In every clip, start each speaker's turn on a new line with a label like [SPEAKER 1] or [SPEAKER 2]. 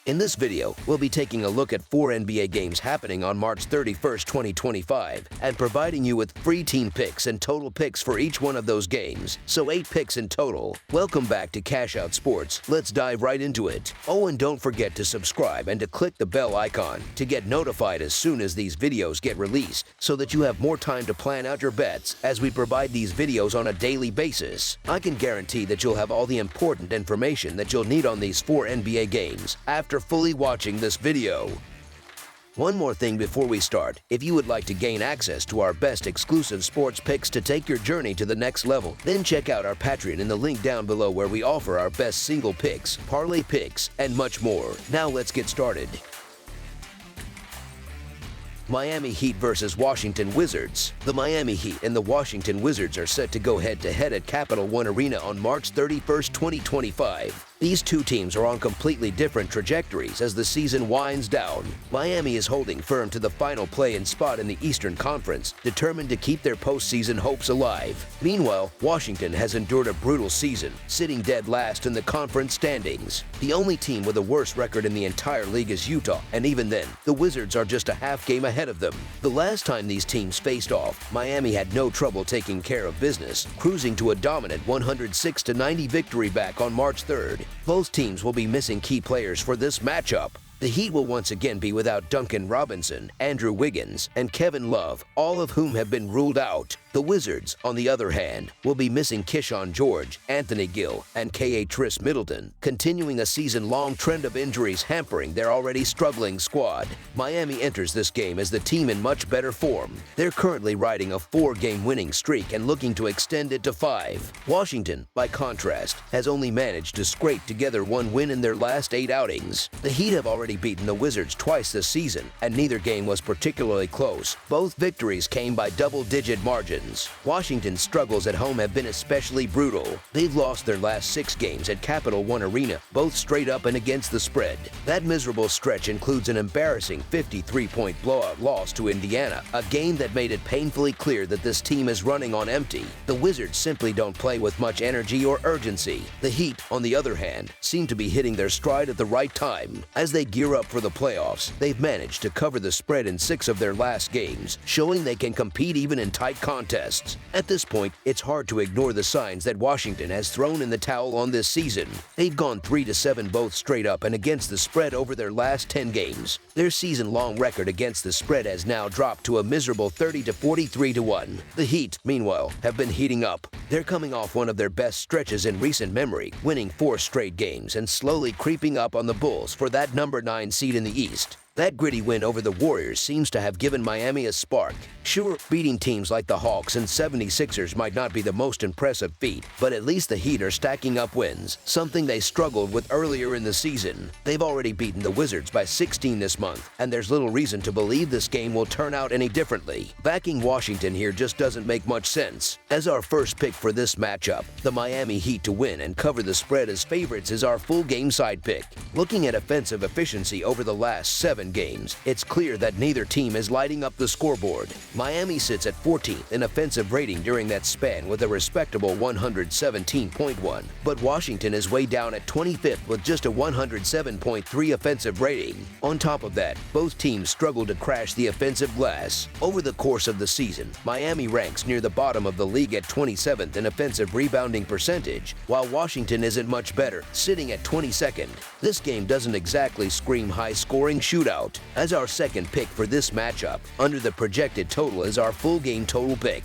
[SPEAKER 1] In this video, we'll be taking a look at 4 NBA games happening on March 31st, 2025, and providing you with free team picks and total picks for each one of those games, so 8 picks in total. Welcome back to Cash Out Sports. Let's dive right into it. Oh, and don't forget to subscribe and to click the bell icon to get notified as soon as these videos get released, so that you have more time to plan out your bets as we provide these videos on a daily basis. I can guarantee that you'll have all the important information that you'll need on these 4 NBA games after fully watching this video. One more thing before we start. If you would like to gain access to our best exclusive sports picks to take your journey to the next level, then check out our Patreon in the link down below, where we offer our best single picks, parlay picks, and much more. Now let's get started. Miami Heat versus Washington Wizards. The Miami Heat and the Washington Wizards are set to go head-to-head at Capital One Arena on March 31st, 2025. These two teams are on completely different trajectories as the season winds down. Miami is holding firm to the final play-in spot in the Eastern Conference, determined to keep their postseason hopes alive. Meanwhile, Washington has endured a brutal season, sitting dead last in the conference standings. The only team with a worse record in the entire league is Utah, and even then, the Wizards are just a half game ahead of them. The last time these teams faced off, Miami had no trouble taking care of business, cruising to a dominant 106-90 victory back on March 3rd. Both teams will be missing key players for this matchup. The Heat will once again be without Duncan Robinson, Andrew Wiggins, and Kevin Love, all of whom have been ruled out. The Wizards, on the other hand, will be missing Keyshawn George, Anthony Gill, and K.A. Tris Middleton, continuing a season-long trend of injuries hampering their already struggling squad. Miami enters this game as the team in much better form. They're currently riding a 4-game winning streak and looking to extend it to 5. Washington, by contrast, has only managed to scrape together 1 win in their last 8 outings. The Heat have already beaten the Wizards twice this season, and neither game was particularly close. Both victories came by double-digit margins. Washington's struggles at home have been especially brutal. They've lost their last 6 games at Capital One Arena, both straight up and against the spread. That miserable stretch includes an embarrassing 53-point blowout loss to Indiana, a game that made it painfully clear that this team is running on empty. The Wizards simply don't play with much energy or urgency. The Heat, on the other hand, seem to be hitting their stride at the right time. As they gear up for the playoffs, they've managed to cover the spread in 6 of their last games, showing they can compete even in tight contests. At this point, it's hard to ignore the signs that Washington has thrown in the towel on this season. They've gone 3-7 both straight up and against the spread over their last 10 games. Their season-long record against the spread has now dropped to a miserable 30-43-1. The Heat, meanwhile, have been heating up. They're coming off one of their best stretches in recent memory, winning 4 straight games and slowly creeping up on the Bulls for that number 9 seed in the East. That gritty win over the Warriors seems to have given Miami a spark. Sure, beating teams like the Hawks and 76ers might not be the most impressive feat, but at least the Heat are stacking up wins, something they struggled with earlier in the season. They've already beaten the Wizards by 16 this month, and there's little reason to believe this game will turn out any differently. Backing Washington here just doesn't make much sense. As our first pick for this matchup, the Miami Heat to win and cover the spread as favorites is our full game side pick. Looking at offensive efficiency over the last 7 games, it's clear that neither team is lighting up the scoreboard. Miami sits at 14th in offensive rating during that span with a respectable 117.1, but Washington is way down at 25th with just a 107.3 offensive rating. On top of that, both teams struggle to crash the offensive glass. Over the course of the season, Miami ranks near the bottom of the league at 27th in offensive rebounding percentage, while Washington isn't much better, sitting at 22nd. This game doesn't exactly scream high-scoring shootout. As our second pick for this matchup, under the projected total is our full game total pick.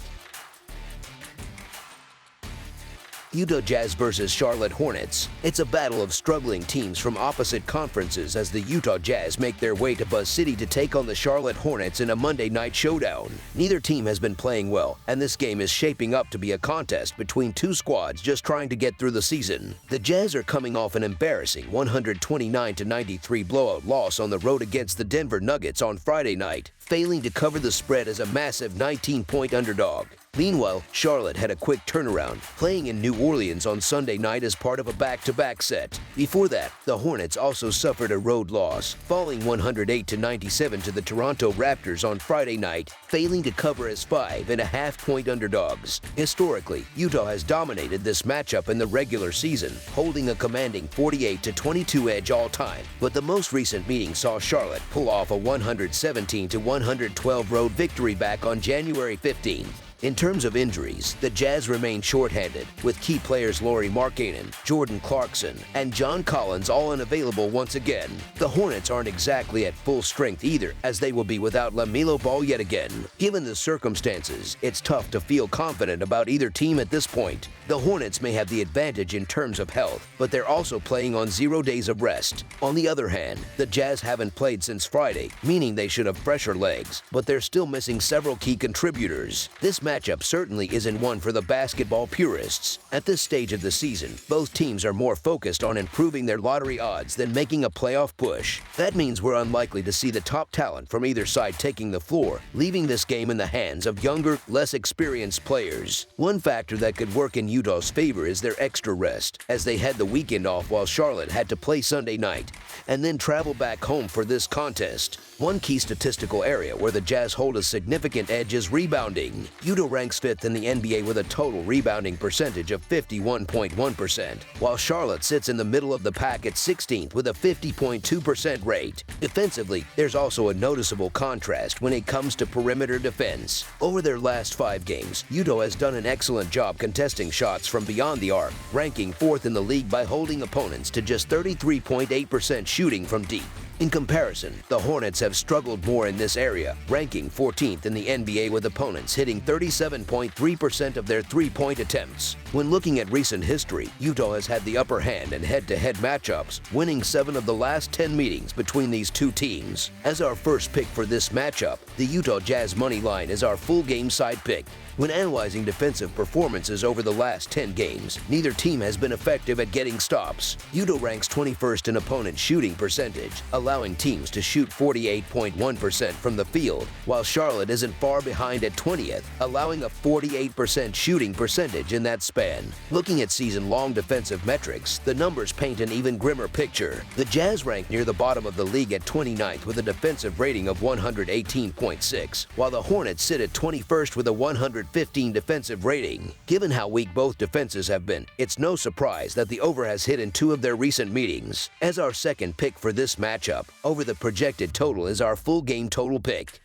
[SPEAKER 1] Utah Jazz versus Charlotte Hornets. It's a battle of struggling teams from opposite conferences as the Utah Jazz make their way to Buzz City to take on the Charlotte Hornets in a Monday night showdown. Neither team has been playing well, and this game is shaping up to be a contest between two squads just trying to get through the season. The Jazz are coming off an embarrassing 129-93 blowout loss on the road against the Denver Nuggets on Friday night, failing to cover the spread as a massive 19-point underdog. Meanwhile, Charlotte had a quick turnaround, playing in New Orleans on Sunday night as part of a back-to-back set. Before that, the Hornets also suffered a road loss, falling 108-97 to the Toronto Raptors on Friday night, failing to cover as 5.5-point underdogs. Historically, Utah has dominated this matchup in the regular season, holding a commanding 48-22 edge all time, but the most recent meeting saw Charlotte pull off a 117-112 road victory back on January 15th. In terms of injuries, the Jazz remain shorthanded, with key players Lauri Markkanen, Jordan Clarkson, and John Collins all unavailable once again. The Hornets aren't exactly at full strength either, as they will be without LaMelo Ball yet again. Given the circumstances, it's tough to feel confident about either team at this point. The Hornets may have the advantage in terms of health, but they're also playing on 0 days of rest. On the other hand, the Jazz haven't played since Friday, meaning they should have fresher legs, but they're still missing several key contributors. This matchup certainly isn't one for the basketball purists. At this stage of the season, both teams are more focused on improving their lottery odds than making a playoff push. That means we're unlikely to see the top talent from either side taking the floor, leaving this game in the hands of younger, less experienced players. One factor that could work in Utah's favor is their extra rest, as they had the weekend off while Charlotte had to play Sunday night, and then travel back home for this contest. One key statistical area where the Jazz hold a significant edge is rebounding. Utah ranks 5th in the NBA with a total rebounding percentage of 51.1%, while Charlotte sits in the middle of the pack at 16th with a 50.2% rate. Defensively, there's also a noticeable contrast when it comes to perimeter defense. Over their last 5 games, Utah has done an excellent job contesting shots from beyond the arc, ranking 4th in the league by holding opponents to just 33.8% shooting from deep. In comparison, the Hornets have struggled more in this area, ranking 14th in the NBA with opponents hitting 37.3% of their three-point attempts. When looking at recent history, Utah has had the upper hand in head-to-head matchups, winning 7 of the last 10 meetings between these two teams. As our first pick for this matchup, the Utah Jazz money line is our full game side pick. When analyzing defensive performances over the last 10 games, neither team has been effective at getting stops. Utah ranks 21st in opponent shooting percentage, allowing teams to shoot 48.1% from the field, while Charlotte isn't far behind at 20th, allowing a 48% shooting percentage in that span. Looking at season-long defensive metrics, the numbers paint an even grimmer picture. The Jazz rank near the bottom of the league at 29th with a defensive rating of 118.6, while the Hornets sit at 21st with a 115 defensive rating. Given how weak both defenses have been, it's no surprise that the over has hit in 2 of their recent meetings. As our second pick for this matchup, over the projected total is our full game total pick.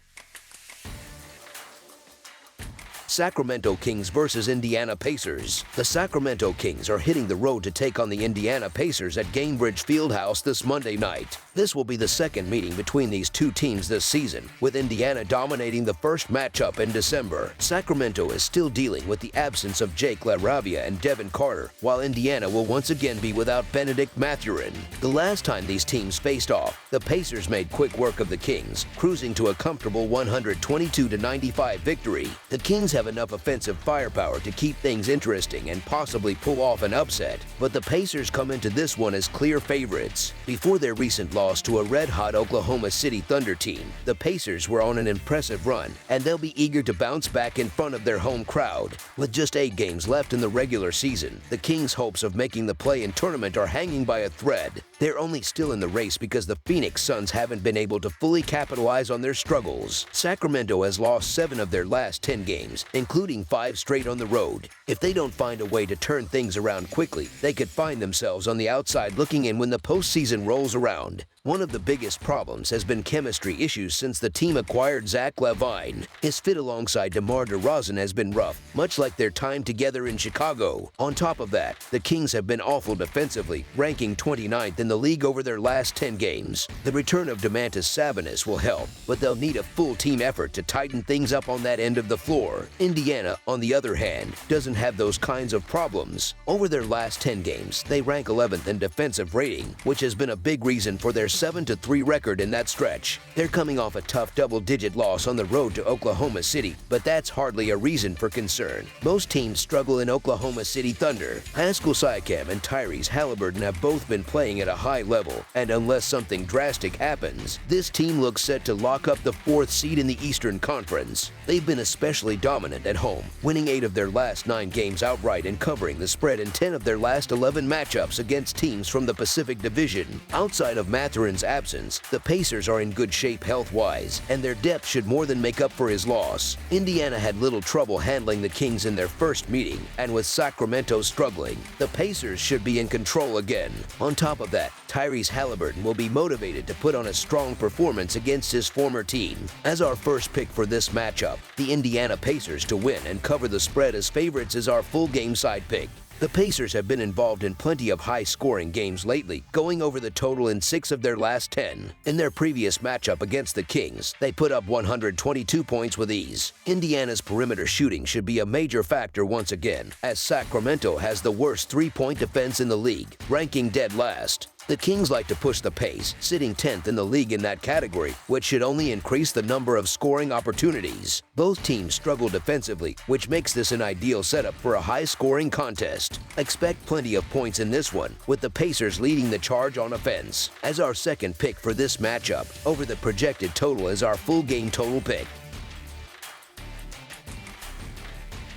[SPEAKER 1] Sacramento Kings versus Indiana Pacers. The Sacramento Kings are hitting the road to take on the Indiana Pacers at Gainbridge Fieldhouse this Monday night. This will be the second meeting between these two teams this season, with Indiana dominating the first matchup in December. Sacramento is still dealing with the absence of Jake LaRavia and Devin Carter, while Indiana will once again be without Benedict Mathurin. The last time these teams faced off, the Pacers made quick work of the Kings, cruising to a comfortable 122-95 victory. The Kings have enough offensive firepower to keep things interesting and possibly pull off an upset, but the Pacers come into this one as clear favorites. Before their recent loss to a red-hot Oklahoma City Thunder team, the Pacers were on an impressive run, and they'll be eager to bounce back in front of their home crowd. With just 8 games left in the regular season, the Kings' hopes of making the play-in tournament are hanging by a thread. They're only still in the race because the Phoenix Suns haven't been able to fully capitalize on their struggles. Sacramento has lost 7 of their last 10 games, including 5 straight on the road. If they don't find a way to turn things around quickly, they could find themselves on the outside looking in when the postseason rolls around. One of the biggest problems has been chemistry issues since the team acquired Zach LaVine. His fit alongside DeMar DeRozan has been rough, much like their time together in Chicago. On top of that, the Kings have been awful defensively, ranking 29th in the league over their last 10 games. The return of Domantas Sabonis will help, but they'll need a full team effort to tighten things up on that end of the floor. Indiana, on the other hand, doesn't have those kinds of problems. Over their last 10 games, they rank 11th in defensive rating, which has been a big reason for their 7-3 record in that stretch. They're coming off a tough double-digit loss on the road to Oklahoma City, but that's hardly a reason for concern. Most teams struggle in Oklahoma City Thunder. Pascal Siakam and Tyrese Halliburton have both been playing at a high level, and unless something drastic happens, this team looks set to lock up the 4th seed in the Eastern Conference. They've been especially dominant at home, winning 8 of their last 9 games outright and covering the spread in 10 of their last 11 matchups against teams from the Pacific Division. Outside of Mathurin's absence, the Pacers are in good shape health-wise, and their depth should more than make up for his loss. Indiana had little trouble handling the Kings in their first meeting, and with Sacramento struggling, the Pacers should be in control again. On top of that, Tyrese Halliburton will be motivated to put on a strong performance against his former team. As our first pick for this matchup, the Indiana Pacers to win and cover the spread as favorites is our full game side pick. The Pacers have been involved in plenty of high-scoring games lately, going over the total in 6 of their last 10. In their previous matchup against the Kings, they put up 122 points with ease. Indiana's perimeter shooting should be a major factor once again, as Sacramento has the worst three-point defense in the league, ranking dead last. The Kings like to push the pace, sitting 10th in the league in that category, which should only increase the number of scoring opportunities. Both teams struggle defensively, which makes this an ideal setup for a high-scoring contest. Expect plenty of points in this one, with the Pacers leading the charge on offense. As our second pick for this matchup, over the projected total is our full game total pick.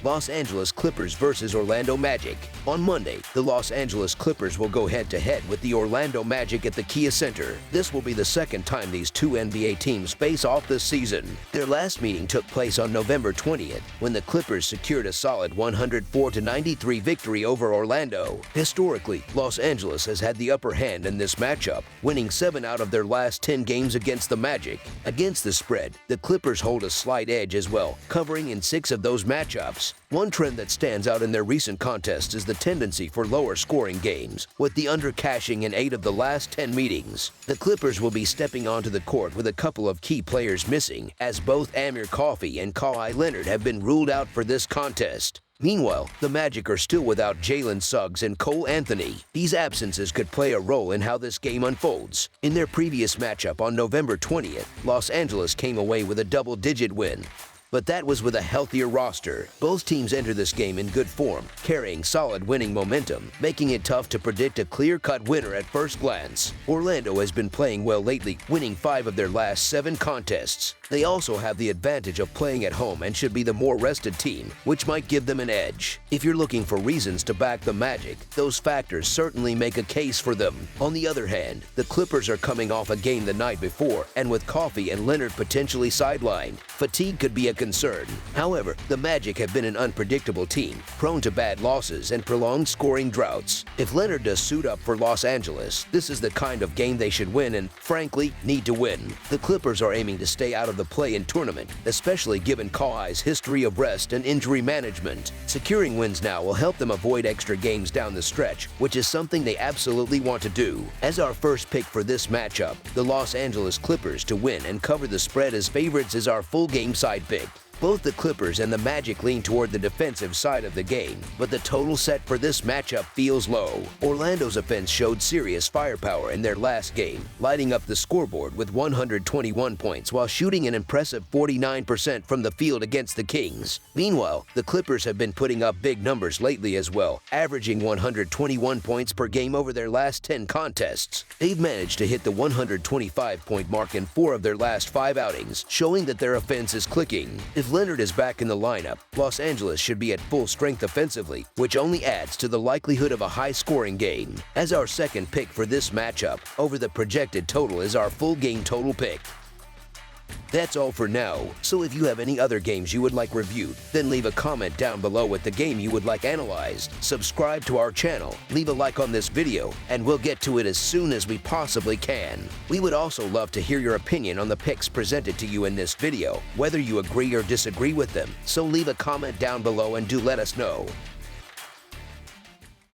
[SPEAKER 1] Los Angeles Clippers versus Orlando Magic. On Monday, the Los Angeles Clippers will go head-to-head with the Orlando Magic at the Kia Center. This will be the second time these two NBA teams face off this season. Their last meeting took place on November 20th, when the Clippers secured a solid 104-93 victory over Orlando. Historically, Los Angeles has had the upper hand in this matchup, winning 7 out of their last 10 games against the Magic. Against the spread, the Clippers hold a slight edge as well, covering in 6 of those matchups. One trend that stands out in their recent contests is the tendency for lower-scoring games, with the under-cashing in 8 of the last 10 meetings. The Clippers will be stepping onto the court with a couple of key players missing, as both Amir Coffey and Kawhi Leonard have been ruled out for this contest. Meanwhile, the Magic are still without Jalen Suggs and Cole Anthony. These absences could play a role in how this game unfolds. In their previous matchup on November 20th, Los Angeles came away with a double-digit win. But that was with a healthier roster. Both teams enter this game in good form, carrying solid winning momentum, making it tough to predict a clear-cut winner at first glance. Orlando has been playing well lately, winning 5 of their last 7 contests. They also have the advantage of playing at home and should be the more rested team, which might give them an edge. If you're looking for reasons to back the Magic, those factors certainly make a case for them. On the other hand, the Clippers are coming off a game the night before, and with Coffey and Leonard potentially sidelined, fatigue could be a concern. However, the Magic have been an unpredictable team, prone to bad losses and prolonged scoring droughts. If Leonard does suit up for Los Angeles, this is the kind of game they should win and, frankly, need to win. The Clippers are aiming to stay out of the play-in tournament, especially given Kawhi's history of rest and injury management. Securing wins now will help them avoid extra games down the stretch, which is something they absolutely want to do. As our first pick for this matchup, the Los Angeles Clippers to win and cover the spread as favorites is our full game side pick. Both the Clippers and the Magic lean toward the defensive side of the game, but the total set for this matchup feels low. Orlando's offense showed serious firepower in their last game, lighting up the scoreboard with 121 points while shooting an impressive 49% from the field against the Kings. Meanwhile, the Clippers have been putting up big numbers lately as well, averaging 121 points per game over their last 10 contests. They've managed to hit the 125-point mark in 4 of their last 5 outings, showing that their offense is clicking. If Leonard is back in the lineup, Los Angeles should be at full strength offensively, which only adds to the likelihood of a high-scoring game. As our second pick for this matchup, over the projected total is our full game total pick. That's all for now, so if you have any other games you would like reviewed, then leave a comment down below with the game you would like analyzed. Subscribe to our channel, leave a like on this video, and we'll get to it as soon as we possibly can. We would also love to hear your opinion on the picks presented to you in this video, whether you agree or disagree with them, so leave a comment down below and do let us know.